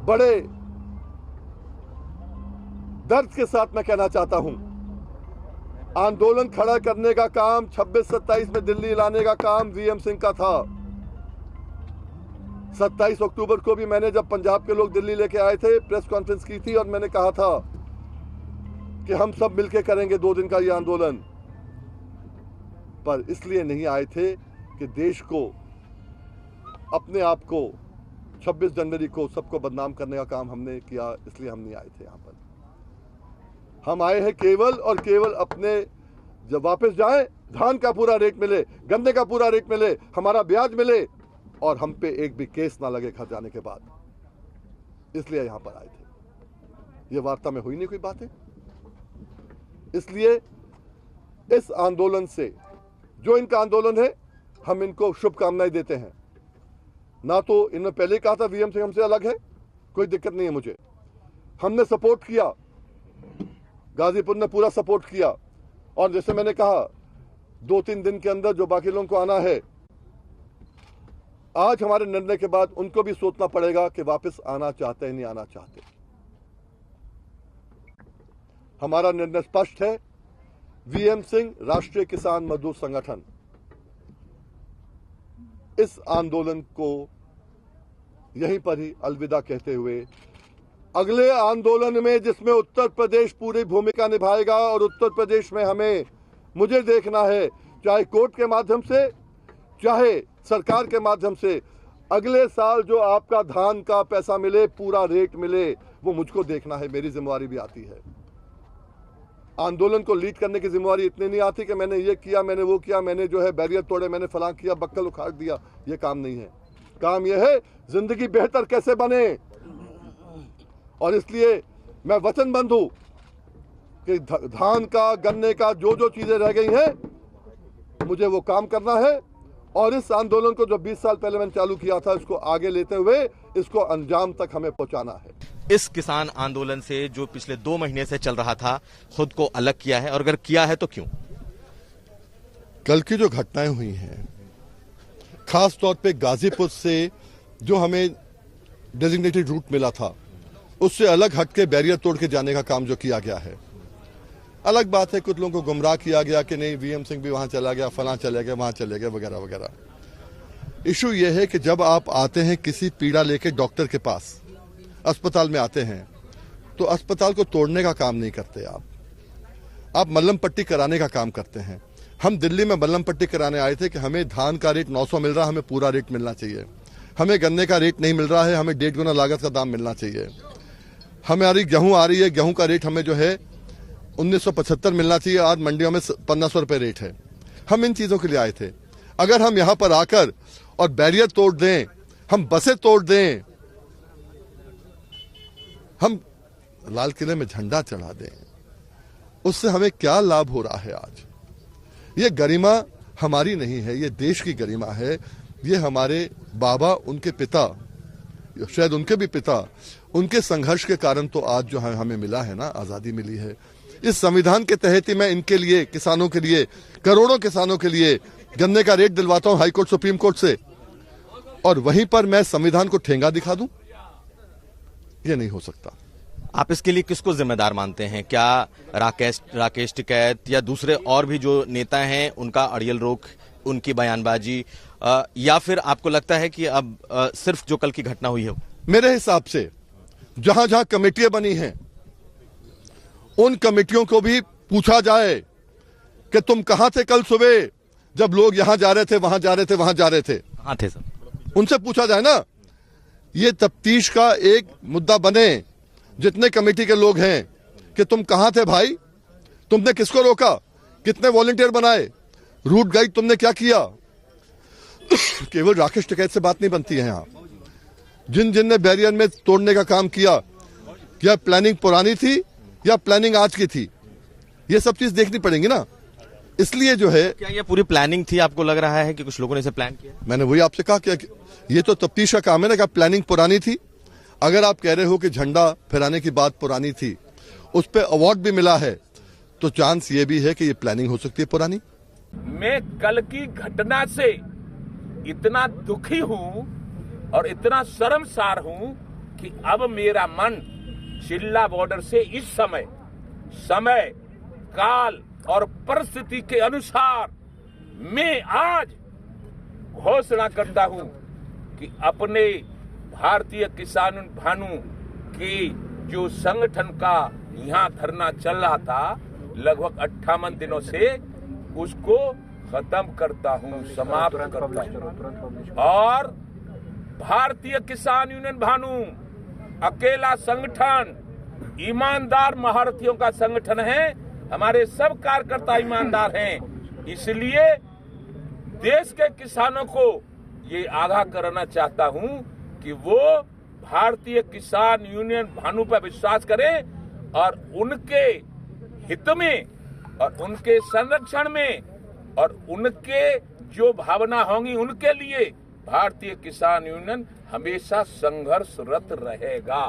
बड़े दर्द के साथ मैं कहना चाहता हूं, आंदोलन खड़ा करने का काम 26-27 में दिल्ली लाने का काम वीएम सिंह का था। 27 अक्टूबर को भी मैंने, जब पंजाब के लोग दिल्ली लेके आए थे, प्रेस कॉन्फ्रेंस की थी और मैंने कहा था कि हम सब मिलके करेंगे 2 दिन का ये आंदोलन। पर इसलिए नहीं आए थे कि देश को, अपने आप को 26 जनवरी को सबको बदनाम करने का काम हमने किया, इसलिए हम नहीं आए थे यहां पर। हम आए हैं केवल और केवल अपने, जब वापस जाएं, धान का पूरा रेट मिले, गन्ने का पूरा रेट मिले, हमारा ब्याज मिले और हम पे एक भी केस ना लगे घर जाने के बाद, इसलिए यहां पर आए थे। ये वार्ता में हुई नहीं कोई बातें। इसलिए इस आंदोलन से, जो इनका आंदोलन है, हम इनको शुभकामनाएं देते हैं। ना तो इन्होंने पहले कहा था वीएम सिंह हमसे अलग है, कोई दिक्कत नहीं है मुझे। हमने सपोर्ट किया, गाजीपुर ने पूरा सपोर्ट किया, और जैसे मैंने कहा 2-3 दिन के अंदर जो बाकी लोगों को आना है, आज हमारे निर्णय के बाद उनको भी सोचना पड़ेगा कि वापस आना चाहते हैं नहीं आना चाहते। हमारा निर्णय स्पष्ट है। वीएम सिंह, राष्ट्रीय किसान मजदूर संगठन, इस आंदोलन को यहीं पर ही अलविदा कहते हुए अगले आंदोलन में, जिसमें उत्तर प्रदेश पूरी भूमिका निभाएगा, और उत्तर प्रदेश में हमें, मुझे देखना है, चाहे कोर्ट के माध्यम से, चाहे सरकार के माध्यम से, अगले साल जो आपका धान का पैसा मिले, पूरा रेट मिले, वो मुझको देखना है। मेरी जिम्मेवारी भी आती है। आंदोलन को लीड करने की जिम्मेवारी इतनी नहीं आती कि मैंने ये किया, मैंने वो किया, मैंने जो है बैरियर तोड़े, मैंने फलां किया, बक्कल उखाड़ दिया। ये काम नहीं है। काम यह है जिंदगी बेहतर कैसे बने, और इसलिए मैं वचनबद्ध हूं कि धान का, गन्ने का, जो जो चीजें रह गई हैं, मुझे वो काम करना है, और इस आंदोलन को जो 20 साल पहले मैंने चालू किया था, इसको आगे लेते हुए इसको अंजाम तक हमें पहुंचाना है। इस किसान आंदोलन से, जो पिछले 2 महीने से चल रहा था, खुद को अलग किया है, और अगर किया है तो क्यों? कल की जो घटनाएं हुई हैं, खास तौर पे गाजीपुर से जो हमें डेजिग्नेटेड रूट मिला था, उससे अलग हट के बैरियर तोड़ के जाने का काम जो किया गया है। अलग बात है कुछ लोगों को गुमराह किया गया कि नहीं वीएम सिंह भी वहां चला गया, फलां चले गए, वहां चले गए, वगैरह वगैरह। इशू यह है कि जब आप आते हैं किसी पीड़ा लेके डॉक्टर के पास, अस्पताल में आते हैं, तो अस्पताल को तोड़ने का काम नहीं करते आप मल्लम पट्टी कराने का काम करते हैं। हम दिल्ली में मल्लम पट्टी कराने आए थे कि हमें धान का रेट 900 मिल रहा है, हमें पूरा रेट मिलना चाहिए। हमें गन्ने का रेट नहीं मिल रहा है, हमें 1.5 गुना लागत का दाम मिलना चाहिए। हमारी गेहूं आ रही है, गेहूं का रेट हमें जो है 1975 मिलना चाहिए, आज मंडियों में 1500 रुपए रेट है। हम इन चीजों के लिए आए थे। अगर हम यहां पर आकर और बैरियर तोड़ दें, हम बसें तोड़ दें, हम लाल किले में झंडा चढ़ा दें, उससे हमें क्या लाभ हो रहा है? आज ये गरिमा हमारी नहीं है, ये देश की गरिमा है। ये हमारे बाबा, उनके पिता, शायद उनके भी पिता, उनके संघर्ष के कारण तो आज जो है हमें मिला है ना, आजादी मिली है। इस संविधान के तहत ही मैं इनके लिए, किसानों के लिए, करोड़ों किसानों के लिए गन्ने का रेट दिलवाता हूं हाईकोर्ट, सुप्रीम कोर्ट से, और वहीं पर मैं संविधान को ठेंगा दिखा दूं? ये नहीं हो सकता। आप इसके लिए किसको जिम्मेदार मानते हैं? क्या राकेश टिकैत या दूसरे और भी जो नेता हैं, उनका अड़ियल रोक, उनकी बयानबाजी, या फिर आपको लगता है कि अब सिर्फ जो कल की घटना हुई है? मेरे हिसाब से जहां जहां कमेटियां बनी हैं, उन कमेटियों को भी पूछा जाए कि तुम कहां थे कल सुबह, जब लोग यहां जा रहे थे, वहां जा रहे थे, वहां जा रहे थे, कहां थे सर? उनसे पूछा जाए ना। ये तफ्तीश का एक मुद्दा बने, जितने कमेटी के लोग हैं, कि तुम कहां थे भाई, तुमने किसको रोका, कितने वॉलंटियर बनाए, रूट गाइड तुमने क्या किया? केवल राकेश टिकैत से बात नहीं बनती है। यहां जिन जिन ने बैरियर में तोड़ने का काम किया, क्या प्लानिंग पुरानी थी या प्लानिंग आज की थी, ये सब चीज देखनी पड़ेंगी ना। इसलिए जो है, क्या ये पूरी प्लानिंग थी? आपको लग रहा है कि कुछ लोगों ने इसे प्लान किया? मैंने वही आपसे कहा कि ये तो तफ्तीश का काम है ना, कि प्लानिंग पुरानी थी। अगर आप कह रहे हो कि झंडा फहराने की बात पुरानी थी, उस पर अवार्ड भी मिला है, तो चांस ये भी है कि ये प्लानिंग हो सकती है पुरानी। मैं कल की घटना से इतना दुखी हूं और इतना शर्मसार हूं कि अब मेरा मन चिल्ला बॉर्डर से इस समय काल और परिस्थिति के अनुसार मैं आज घोषणा करता हूं कि अपने भारतीय किसान भानु की जो संगठन का यहाँ धरना चल रहा था लगभग 58 दिनों से, उसको खत्म करता हूं, समाप्त करता हूं। और भारतीय किसान यूनियन भानु अकेला संगठन, ईमानदार महारथियों का संगठन है। हमारे सब कार्यकर्ता ईमानदार हैं। इसलिए देश के किसानों को ये आगाह करना चाहता हूं कि वो भारतीय किसान यूनियन भानु पर विश्वास करें और उनके हित में और उनके संरक्षण में और उनके जो भावना होंगी उनके लिए भारतीय किसान यूनियन हमेशा संघर्षरत रहेगा।